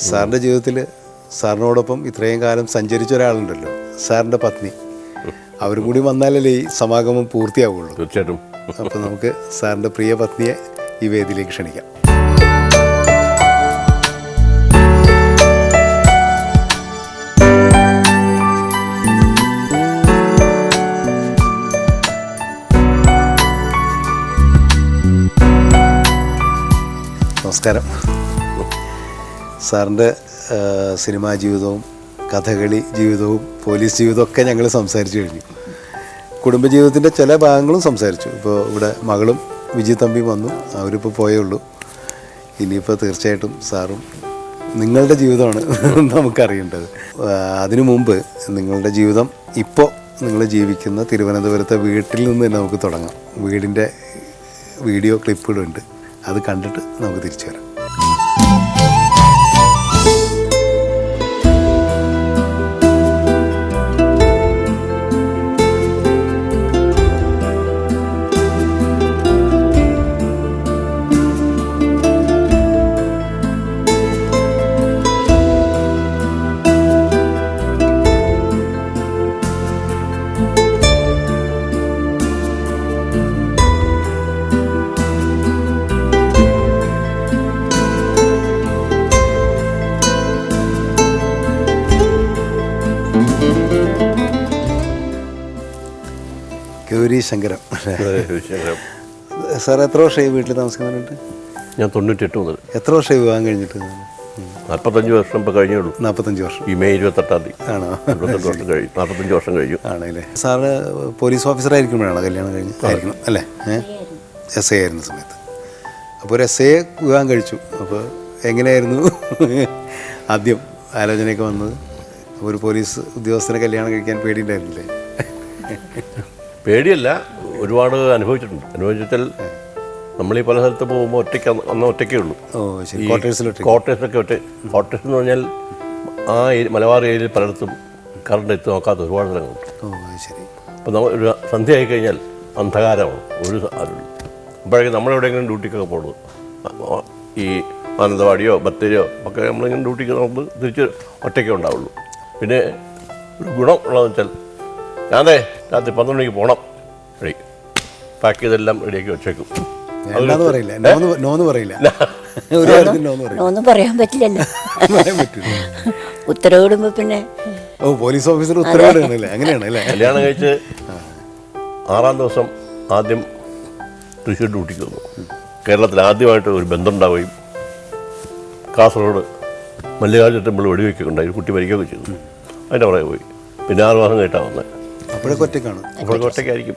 സാറിൻ്റെ ജീവിതത്തിൽ സാറിനോടൊപ്പം ഇത്രയും കാലം സഞ്ചരിച്ച ഒരാളുണ്ടല്ലോ, സാറിൻ്റെ പത്നി. അവരും കൂടി വന്നാലല്ലേ ഈ സമാഗമം പൂർത്തിയാവുള്ളൂ. തീർച്ചയായിട്ടും. അപ്പോൾ നമുക്ക് സാറിൻ്റെ പ്രിയ പത്നിയെ ഈ വേദിയിലേക്ക് ക്ഷണിക്കാം. നമസ്കാരം. സാറിൻ്റെ സിനിമാ ജീവിതവും കഥകളി ജീവിതവും പോലീസ് ജീവിതവും ഒക്കെ ഞങ്ങൾ സംസാരിച്ചു കഴിഞ്ഞു. കുടുംബജീവിതത്തിൻ്റെ ചില ഭാഗങ്ങളും സംസാരിച്ചു. ഇപ്പോൾ ഇവിടെ മകളും വിജി തമ്പിയും വന്നു, അവരിപ്പോൾ പോയേ ഉള്ളൂ. ഇനിയിപ്പോൾ തീർച്ചയായിട്ടും സാറും നിങ്ങളുടെ ജീവിതമാണ് നമുക്കറിയേണ്ടത്. അതിനു മുമ്പ് നിങ്ങളുടെ ജീവിതം ഇപ്പോൾ നിങ്ങൾ ജീവിക്കുന്ന തിരുവനന്തപുരത്തെ വീട്ടിൽ നിന്ന് തന്നെ നമുക്ക് തുടങ്ങാം. വീടിൻ്റെ വീഡിയോ ക്ലിപ്പുകളുണ്ട്, അത് കണ്ടിട്ട് നമുക്ക് തിരിച്ചു വരാം. ഗൗരി ശങ്കരം സാർ എത്ര വർഷമായി വീട്ടിൽ താമസിക്കുന്നുണ്ട്? ഞാൻ 98 മുതൽ. എത്ര വർഷമായി വിവാഹം കഴിഞ്ഞിട്ട്? 45 വർഷം ഇപ്പോൾ കഴിഞ്ഞുള്ളൂ. 45 വർഷം. ഈ മെയ് 28 ആണോ? 28 വർഷം കഴിഞ്ഞു. 45 വർഷം കഴിഞ്ഞു. ആണല്ലേ. സാറ് പോലീസ് ഓഫീസർ ആയിരിക്കുമ്പോഴാണോ കല്യാണം കഴിഞ്ഞ്? ആയിരിക്കണം അല്ലേ? SA ആയിരുന്ന സമയത്ത്. അപ്പോൾ ഒരു SA വിവാഹം കഴിച്ചു. അപ്പോൾ എങ്ങനെയായിരുന്നു ആദ്യം ആലോചനയൊക്കെ വന്നത്? അപ്പോൾ ഒരു പോലീസ് ഉദ്യോഗസ്ഥനെ കല്യാണം കഴിക്കാൻ പേടിയുണ്ടായിരുന്നില്ലേ? പേടിയല്ല, ഒരുപാട് അനുഭവിച്ചിട്ടുണ്ട്. അനുഭവിച്ചാൽ നമ്മൾ ഈ പല സ്ഥലത്ത് പോകുമ്പോൾ ഒറ്റയ്ക്കേ ഉള്ളൂ. ക്വാർട്ടേഴ്സിലൊക്കെ ക്വാർട്ടേഴ്സ് എന്ന് പറഞ്ഞാൽ ആ മലബാർ ഏരിയയിൽ പലയിടത്തും കറണ്ട് എത്തി നോക്കാത്ത ഒരുപാട് സ്ഥലങ്ങളുണ്ട്. അപ്പോൾ നമ്മൾ ഒരു സന്ധ്യ ആയി കഴിഞ്ഞാൽ അന്ധകാരമാണ്, ഒരു ആരുള്ളൂ. അപ്പോഴേക്കും നമ്മളെവിടെയെങ്കിലും ഡ്യൂട്ടിക്കൊക്കെ പോകുന്നത് ഈ മാനന്തവാടിയോ ബത്തേരിയോ ഒക്കെ നമ്മളിങ്ങനെ ഡ്യൂട്ടിക്ക് നമുക്ക് തിരിച്ച് ഒറ്റയ്ക്കേ ഉണ്ടാവുള്ളൂ. പിന്നെ ഒരു ഗുണം ഉള്ളതെന്ന് വെച്ചാൽ ഞാനേ രാത്രി 12 മണിക്ക് പോകണം, റെഡി പാക്ക് ചെയ്തെല്ലാം റെഡിയാക്കി വെച്ചേക്കും. ഒന്നും പറയാൻ പറ്റില്ലല്ലോ, ഉത്തരവിടുമ്പോ പിന്നെ പോലീസ് ഓഫീസർ ഉത്തരവിടുകയാണല്ലേ? അങ്ങനെയാണല്ലേ. കല്യാണം കഴിച്ച് 6-ാം ദിവസം ആദ്യം തൃശ്ശൂർ ഡ്യൂട്ടിക്ക് വന്നു. കേരളത്തിൽ ആദ്യമായിട്ട് ഒരു ബന്ധമുണ്ടാവുകയും കാസർഗോഡ് മല്ലികാർജുന ടെമ്പിൾ വെടിവെക്കുകയൊക്കെ ഉണ്ടായി, ഒരു കുട്ടി മരിക്കുകയൊക്കെ ചെയ്തു. അതിൻ്റെ പുറകെ പോയി. പിന്നെ 6 മാസം കഴിഞ്ഞിട്ടാണ് വന്നത്. അപ്പോഴൊക്കെ ഒറ്റയ്ക്കാണ്? അപ്പോഴൊക്കെ ഒറ്റയ്ക്കായിരിക്കും.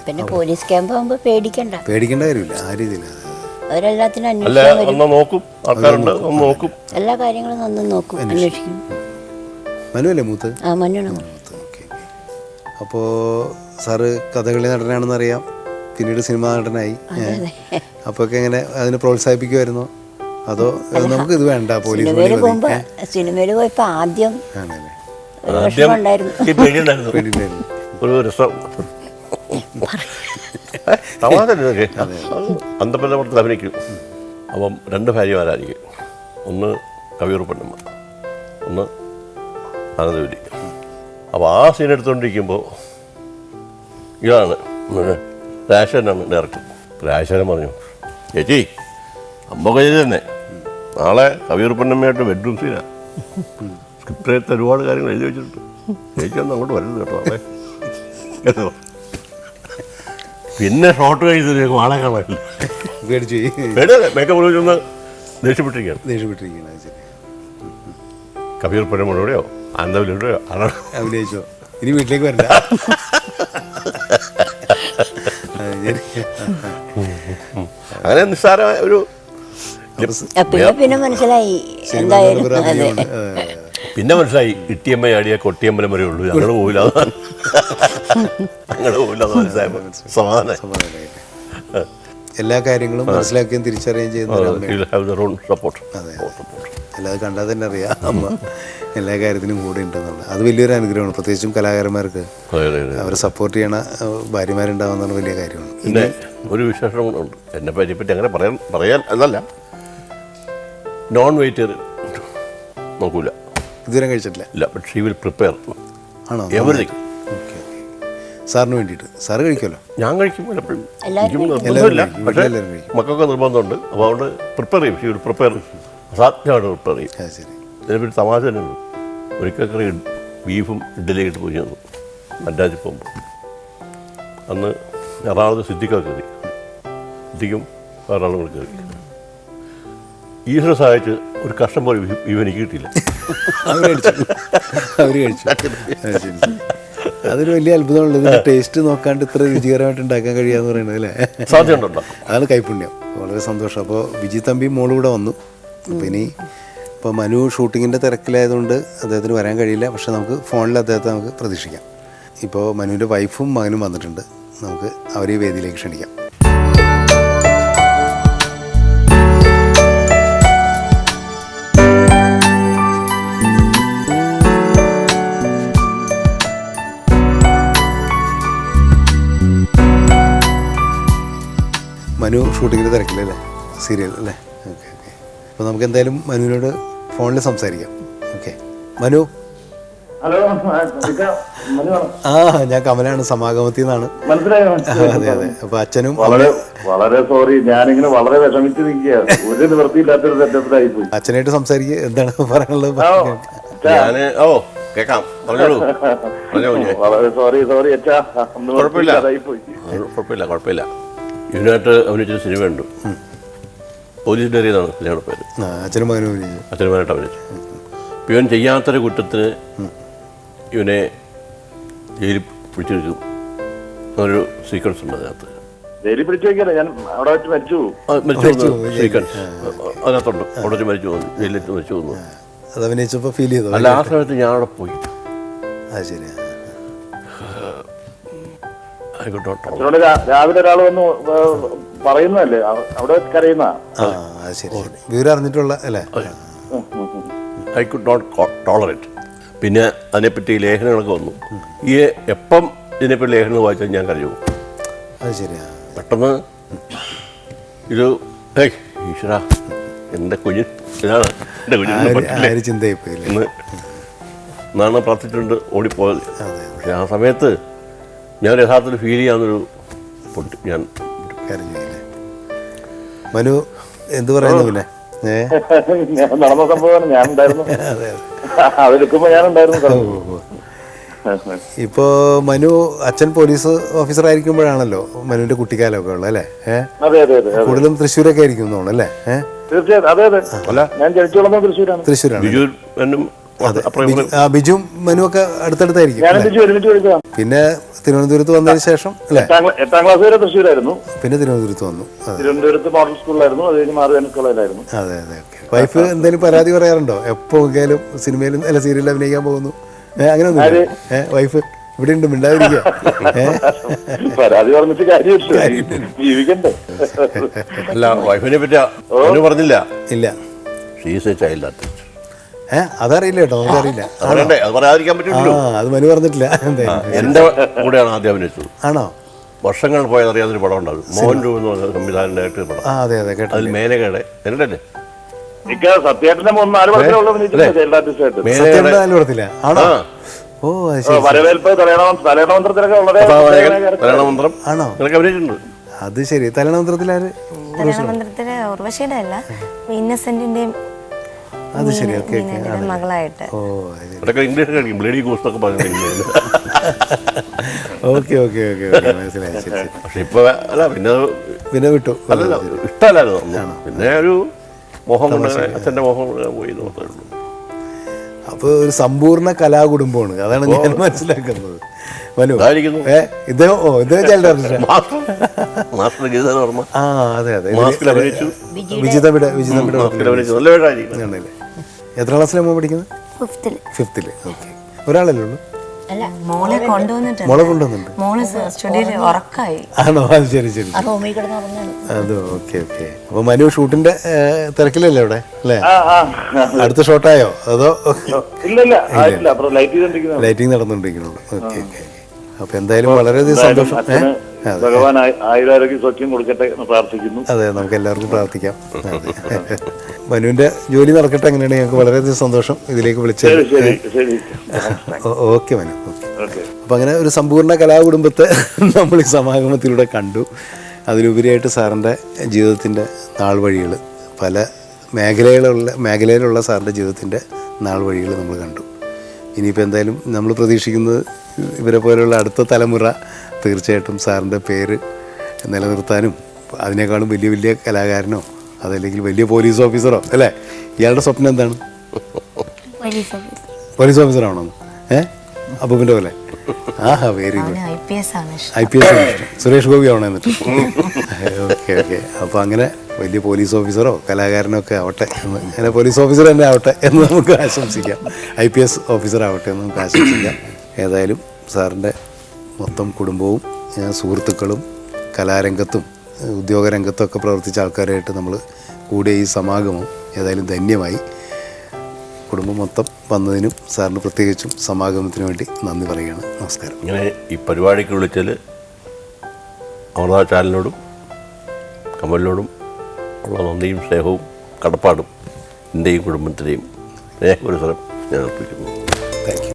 പിന്നെ പോലീസ് ക്യാമ്പ് ആകുമ്പോൾ പേടിക്കേണ്ട കാര്യമില്ല. ആ രീതിയിലാണ് അവരെല്ലാത്തിനും അല്ല, ഒന്ന് നോക്കും, ആൾക്കാരുണ്ട്, ഒന്ന് നോക്കും, എല്ലാ കാര്യങ്ങളും ഒന്ന് നോക്കും, അന്വേഷിക്കും. മനുവല്ലേ മൂത്ത്? ആ, മനുവാണ്. അപ്പോൾ സാറ് കഥകളി നടനാണെന്ന് അറിയാം, പിന്നീട് സിനിമാ നടനായി. അപ്പോൾ ഒക്കെ എങ്ങനെ അതിനെ പ്രോത്സാഹിപ്പിക്കുമായിരുന്നോ? അതോ നമുക്ക് ഇത് വേണ്ട പോലീസ്? സിനിമയിൽ പോയപ്പോൾ ആദ്യം ഒരു രസം അന്തപ്പുരത്ത് അഭിനയിക്കും. അപ്പം 2 ഭാര്യമാരായിരിക്കും, ഒന്ന് കവിയൂർ പെണ്ണമ്മ, ഒന്ന് ആനന്ദവല്ലി. അപ്പോൾ ആ സീൻ എടുത്തുകൊണ്ടിരിക്കുമ്പോൾ ഇതാണ് രാജശേഖരനാണ് ഡയറക്ടർ. രാജശേഖരൻ പറഞ്ഞു, ചേച്ചി അമ്പൊക്കെ ചെയ്ത് തന്നെ, നാളെ കവിയൂർ പെണ്ണമ്മയായിട്ട് ബെഡ്റൂം സീനാണ്, സ്ക്രിപ്റ്റിനകത്ത് ഒരുപാട് കാര്യങ്ങൾ എഴുതി വെച്ചിട്ടുണ്ട്, ചേച്ചി ഒന്നും അങ്ങോട്ട് വരരുത് കേട്ടോ അതെ കേട്ടോ. പിന്നെ ഷോർട്ട് കഴിച്ചതിന് ആളെ കാണാനില്ല, മേക്കപ്പ് ഒന്ന് ദേഷ്യപ്പെട്ടിരിക്കുകയാണ്. കവിയൂർ പെണ്ണമ്മയോടെയോ ആനന്ദവല്ലിയോടെയോ അഭിനയിച്ചോ? ഇനി വീട്ടിലേക്ക് വരണ്ട. അങ്ങനെ നിസ്സാരമായ ഒരു പിന്നെ മനസ്സിലായി എന്തായാലും. പിന്നെ മനസ്സിലായി ഇട്ടിയമ്മ ആടിയ കൊട്ടിയമ്പലം വരെ ഉള്ളൂ, ഞങ്ങൾ പോയില്ല, മനസ്സിലായപ്പോൾ സമാധാനം. എല്ലാ കാര്യങ്ങളും മനസ്സിലാക്കുകയും തിരിച്ചറിയുകയും ചെയ്യുന്ന അല്ലാതെ കണ്ടാൽ തന്നെ അറിയാം അമ്മ എല്ലാ കാര്യത്തിനും കൂടെ ഉണ്ടെന്നുള്ളത്. അത് വലിയൊരു അനുഗ്രഹമാണ്, പ്രത്യേകിച്ചും കലാകാരന്മാർക്ക് അവരെ സപ്പോർട്ട് ചെയ്യണ ഭാര്യമാരുണ്ടാവുന്നതാണ് വലിയ കാര്യമാണ്. പിന്നെ ഒരു വിശേഷം ഉണ്ട് എന്നെ പറ്റി അങ്ങനെ പറയാൻ എന്നല്ല, നോൺ വെജിറ്റേറിയൻ നോക്കൂല, ഇതുവരെ കഴിച്ചിട്ടില്ല. ഇല്ല. ബട്ട് ഷീ വിൽ പ്രിപ്പയർ ആണോ? എവറിത്തിങ്. ഓക്കെ. സാറിന് വേണ്ടിയിട്ട് സാറ് കഴിക്കുമല്ലോ? ഞാൻ കഴിക്കും പലപ്പോഴും. എല്ലാവരും എനിക്കും നിർബന്ധമില്ല, പക്ഷേ എല്ലാവരും കഴിക്കും. മക്കൾക്ക് നിർബന്ധമുണ്ട്. അപ്പോൾ അതുകൊണ്ട് പ്രിപ്പയർ ചെയ്യും. ഷീ വിൽ പ്രിപ്പയർ, അസാധ്യമായിട്ട് പ്രിപ്പയർ ചെയ്യും. ആ ശരി. ഇതിനെപ്പറ്റി തമാശ തന്നെ ഉണ്ട്. ഒരിക്കൽ കറി ബീഫും ഇഡ്ഡലിയും ഇട്ട് പോയി തന്നു മദ്രാസിൽ പോകുമ്പോൾ. അന്ന് എറണാകുളത്ത് സിദ്ദിഖൊക്കെ കയറി, സിദ്ദിഖും വേറൊരാളും കൂടി കയറി. ഈശ്വര സഹായിച്ച് ഒരു കഷ്ടം പോലെ ബീഫ് എനിക്ക് കിട്ടിയില്ല. അവർ കഴിച്ചു. അതൊരു വലിയ അത്ഭുതമുള്ളത്. ഇതിൻ്റെ ടേസ്റ്റ് നോക്കാണ്ട് ഇത്ര രുചികരമായിട്ട് ഉണ്ടാക്കാൻ കഴിയാന്ന് പറയുന്നത് അല്ലേ? സാധ്യതയുണ്ടോ? അതാണ് കൈപ്പുണ്യം. വളരെ സന്തോഷം. അപ്പോൾ വിജി തമ്പി മോളും കൂടെ വന്നു. അപ്പോൾ ഇനി ഇപ്പോൾ മനു ഷൂട്ടിങ്ങിൻ്റെ തിരക്കിലായതുകൊണ്ട് അദ്ദേഹത്തിന് വരാൻ കഴിയില്ല. പക്ഷേ നമുക്ക് ഫോണിൽ അദ്ദേഹത്തെ നമുക്ക് പ്രതീക്ഷിക്കാം. ഇപ്പോൾ മനുവിൻ്റെ വൈഫും മകനും വന്നിട്ടുണ്ട്. നമുക്ക് അവരെ ഈ വേദിയിലേക്ക് ക്ഷണിക്കാം. മനു ഷൂട്ടിങ്ങിൻ്റെ തിരക്കിലല്ലേ? സീരിയൽ അല്ലേ? Okay okay. അപ്പോൾ നമുക്ക് എന്തായാലും മനുവിനോട് ഫോണിൽ സംസാരിക്കാം. ഓക്കെ. മനു. ഹലോ. ആ, ഞാൻ കമലാണ്, സമാഗമത്തിൽ നിന്നാണ്. മനസ്സിലായോ? അതെ അതെ. അപ്പോൾ അച്ഛനും വളരെ സോറി, ഞാനിങ്ങനെ വളരെ വിഷമിച്ച് നിൽക്കുകയാണ്. ഒരു നിവൃത്തിയില്ലാത്തൊരു സെറ്റപ്പിലായി പോയി. അച്ഛനായിട്ട് സംസാരിക്കുക. എന്താണ് പറയാനുള്ളത്? ഞാൻ കേൾക്കാം, പറഞ്ഞോളൂ. വളരെ സോറി അച്ഛാ. കുഴപ്പമില്ല. ഇതിനായിട്ട് അഭിനയിച്ചൊരു സിനിമയുണ്ട്, പോലീസ് ഡയറി എന്നാണ് സിനിമയുടെ പേര്. അച്ഛനും മകനും അഭിനയിച്ചു. അച്ഛനുമായിട്ട് അഭിനയിച്ചു. അപ്പോൾ ഇവൻ ചെയ്യാത്തൊരു കുറ്റത്തിന് ഇവനെ ജയിലിൽ പിടിച്ചെടുക്കും. അങ്ങനൊരു സീക്വൻസ് ഉണ്ട് അതിനകത്ത്. ജയിലിൽ പിടിച്ചു വയ്ക്കാനോ? ഞാൻ അവിടെ വെച്ച് മരിച്ചു സീക്വൻസ് അതിനകത്തുണ്ട്. അവിടെ വെച്ച് മരിച്ചു പോകുന്നു, ജയിലിൽ മരിച്ചു പോകുന്നു. അത് അഭിനയിച്ചപ്പോൾ ഫീൽ ചെയ്തു? അല്ല, ആ സമയത്ത് ഞാൻ അവിടെ പോയി. അത് ശരി. അച്ഛനോട് രാവിലെ ഒരാൾ വന്ന് പറയുന്നതല്ലേ, അവിടെ കരയുന്ന. ആ, അത് ശരി. വിവരം അറിഞ്ഞിട്ടുള്ള അല്ലേ? I could not tolerate. പിന്നെ അതിനെപ്പറ്റി ലേഖനങ്ങളൊക്കെ വന്നു. ഈ എപ്പം ഇതിനെപ്പറ്റി ലേഖനങ്ങൾ വായിച്ചാൽ ഞാൻ കരഞ്ഞു പോകും. അത് ശരിയാ. പെട്ടെന്ന് ഇത് ഈശ്വര, എൻ്റെ കുഞ്ഞ് ഇതാണ്, എൻ്റെ കുഞ്ഞിന് ചിന്തയിപ്പോയില്ലേ എന്നാണ് പ്രാർത്ഥിച്ചുകൊണ്ട് ഓടിപ്പോയത്. പക്ഷെ ആ സമയത്ത് ഞാൻ യഥാർത്ഥത്തിൽ ഫീൽ ചെയ്യാവുന്നൊരു പൊട്ടി ഞാൻ കരഞ്ഞില്ലേ? മനു എന്ത് പറയുന്നു? പിന്നെ നടന്ന സംഭവമാണ്. ഞാനുണ്ടായിരുന്നു, അതെടുക്കുമ്പോ ഞാനുണ്ടായിരുന്നു. ഇപ്പോ മനു അച്ഛൻ പോലീസ് ഓഫീസർ ആയിരിക്കുമ്പോഴാണല്ലോ മനുവിന്റെ കുട്ടിക്കാലമൊക്കെ ഉള്ളത് അല്ലേ? അതെ അതെ അതെ. കൂടുതലും തൃശ്ശൂരൊക്കെ ആയിരിക്കും തോന്നുന്നു അല്ലേ? തീർച്ചയായിട്ടും. അതെ അതെ. ഞാൻ ജനിച്ചു വളർന്നത് തൃശ്ശൂരാണ്. തൃശ്ശൂരാണ്. ബിജു ബിജുവും മനു ഒക്കെ അടുത്തടുത്തായിരിക്കും. പിന്നെ തിരുവനന്തപുരത്ത് വന്നതിന് ശേഷം അല്ലേ? 8ാം ക്ലാസ് വരെ തൃശ്ശൂരായിരുന്നു. പിന്നെ തിരുവനന്തപുരത്ത് വന്നു. തിരുവനന്തപുരത്ത് മോഡൽ സ്കൂളിലായിരുന്നു. അത് കഴിഞ്ഞ് മാറുവാൻ കോളേജിലായിരുന്നു. അതെ അതെ. ഓക്കെ. വൈഫ് എന്തെങ്കിലും പരാതി പറയാറുണ്ടോ? എപ്പോ നോക്കിയാലും സിനിമയിലും അല്ല സീരിയലിൽ അഭിനയിക്കാൻ പോകുന്നു, അങ്ങനെ ഒന്നും? വൈഫ് ഇവിടെ ഉണ്ട്, മിണ്ടാതിരിക്കുക. പരാതി പറഞ്ഞിട്ട് കാര്യമില്ല, ജീവിക്കണ്ടേ? അല്ല, വൈഫിനെ പറ്റി പറഞ്ഞില്ല. ഇല്ല. അതറിയില്ല കേട്ടോ, നമുക്കറിയില്ല. അത് മനു പറഞ്ഞിട്ടില്ല. എന്റെ കൂടെയാണ് ആദ്യം അഭിനയിച്ചത്. ആണോ? വർഷങ്ങൾ പോയത് അറിയാവുന്നൊരു പടം ഉണ്ടാകും, മോഹൻ രൂപ എന്ന് പറഞ്ഞ സംവിധാനം ഡയറക്ടർ പടം. അതെ അതെ കേട്ടോ. അതിൽ മേനകയുടെ എന്നല്ലേ സത്യേട്ടന്റെ 4 പടത്തില്ല. ആണോ? ഓ വരവേൽപ്പ്, തലേണമന്ത്രത്തിലൊക്കെ തലേണമന്ത്രം ആണോ അഭിനയിച്ചിട്ടുണ്ട്. അത് ശരി. തലേണമന്ത്രത്തിലാര്? തലേണമന്ത്രത്തില് ഉർവശിയുടെ അല്ല, ഇന്നസെന്റിന്റെയും അത് ശരി. ഓക്കെ മകളായിട്ട്. ഇംഗ്ലീഷ് കഴിക്കും, ബ്ലഡി ഗോസ്റ്റ് ഒക്കെ പറഞ്ഞു. ഓക്കെ ഓക്കെ ഓക്കെ മനസ്സിലായി. ശരി. പക്ഷെ ഇപ്പൊ അല്ല, പിന്നെ വിട്ടു. അല്ലല്ല, ഇഷ്ടമല്ലായിരുന്നു. പിന്നെ ഒരു മോഹം കൊണ്ട് അച്ഛൻ്റെ മോഹം പോയി നോക്കുള്ളൂ. അപ്പോൾ ഒരു സമ്പൂർണ്ണ കലാകുടുംബമാണ്, അതാണ് ഞാൻ മനസ്സിലാക്കുന്നത്. മനു ഇദ്ദേഹം ചൈൽഡ് ആർട്ടിസ്റ്റ്. ആ അതെ അതെ. വിജിതമ്പിയുടെ എത്ര ക്ലാസ്സിലാണ് പഠിക്കുന്നത്? 5th. ഓക്കെ. ഒരാളല്ലേ ഉള്ളൂ? മോളെ കൊണ്ടുവന്നിട്ടുണ്ട്. ആണോ? അത് ശരി ശരി. അത് ഓക്കെ ഓക്കെ. അപ്പൊ മനു ഷൂട്ടിന്റെ തിരക്കിലല്ലേ ഇവിടെ അല്ലേ? അടുത്ത ഷോട്ടായോ അതോ? ലൈറ്റിംഗ് നടന്നുകൊണ്ടിരിക്കുന്നുള്ളൂ. Okay okay. അപ്പൊ എന്തായാലും വളരെയധികം സന്തോഷം. ഭഗവാൻ ആയുരാരോഗ്യ സൗഖ്യം കൊടുക്കട്ടെ എന്ന് പ്രാർത്ഥിക്കുന്നു. അതെ, നമുക്ക് എല്ലാവർക്കും പ്രാർത്ഥിക്കാം. അതെ. മനുവിന്റെ ജോലി നടക്കട്ടെ. അങ്ങനെയാണ് ഞങ്ങൾക്ക് വളരെയധികം സന്തോഷം ഇതിലേക്ക് വിളിച്ചത്. ശരി ശരി ശരി. Okay Manu, okay. ഓക്കെ. അപ്പം അങ്ങനെ ഒരു സമ്പൂർണ്ണ കലാകുടുംബത്തെ നമ്മൾ ഈ സമാഗമത്തിലൂടെ കണ്ടു. അതിലുപരിയായിട്ട് സാറിൻ്റെ ജീവിതത്തിൻ്റെ നാൾ വഴികൾ, പല മേഖലയിലുള്ള സാറിൻ്റെ ജീവിതത്തിൻ്റെ നാൾ വഴികൾ നമ്മൾ കണ്ടു. ഇനിയിപ്പോൾ എന്തായാലും നമ്മൾ പ്രതീക്ഷിക്കുന്നത് ഇവരെ പോലെയുള്ള അടുത്ത തലമുറ തീർച്ചയായിട്ടും സാറിൻ്റെ പേര് നിലനിർത്താനും അതിനേക്കാളും വലിയ വലിയ കലാകാരനോ അതല്ലെങ്കിൽ വലിയ പോലീസ് ഓഫീസറോ അല്ലേ? ഇയാളുടെ സ്വപ്നം എന്താണ്? പോലീസ് ഓഫീസറാണോ? അപ്പൂപ്പിൻ്റെ പോലെ? ആഹാ, വെരി ഗുഡ്. IPS ആണ് ഇഷ്ടം. IPS ആണ് ഇഷ്ടം. സുരേഷ് ഗോപി ആവണം എന്നിട്ട്. Okay okay. അപ്പോൾ അങ്ങനെ വലിയ പോലീസ് ഓഫീസറോ കലാകാരനോ ഒക്കെ ആവട്ടെ, അങ്ങനെ പോലീസ് ഓഫീസർ തന്നെ ആവട്ടെ എന്ന് നമുക്ക് ആശംസിക്കാം. IPS ഓഫീസർ ആവട്ടെ എന്ന് നമുക്ക് ആശംസിക്കാം. ഏതായാലും സാറിൻ്റെ മൊത്തം കുടുംബവും സുഹൃത്തുക്കളും കലാരംഗത്തും ഉദ്യോഗരംഗത്തൊക്കെ പ്രവർത്തിച്ച ആൾക്കാരായിട്ട് നമ്മൾ കൂടിയ ഈ സമാഗമം ഏതായാലും ധന്യമായി. കുടുംബം മൊത്തം വന്നതിനും സാറിന് പ്രത്യേകിച്ചും സമാഗമത്തിന് വേണ്ടി നന്ദി പറയുകയാണ്. നമസ്കാരം. ഇങ്ങനെ ഈ പരിപാടിക്ക് വിളിച്ചാൽ അമൃത ചാനലിനോടും കമലിനോടും ഉള്ള നന്ദിയും സ്നേഹവും കടപ്പാടും എൻ്റെയും കുടുംബത്തിൻ്റെയും സ്നേഹപുരസരം ഞാൻ അർപ്പിക്കുന്നു. Thank you.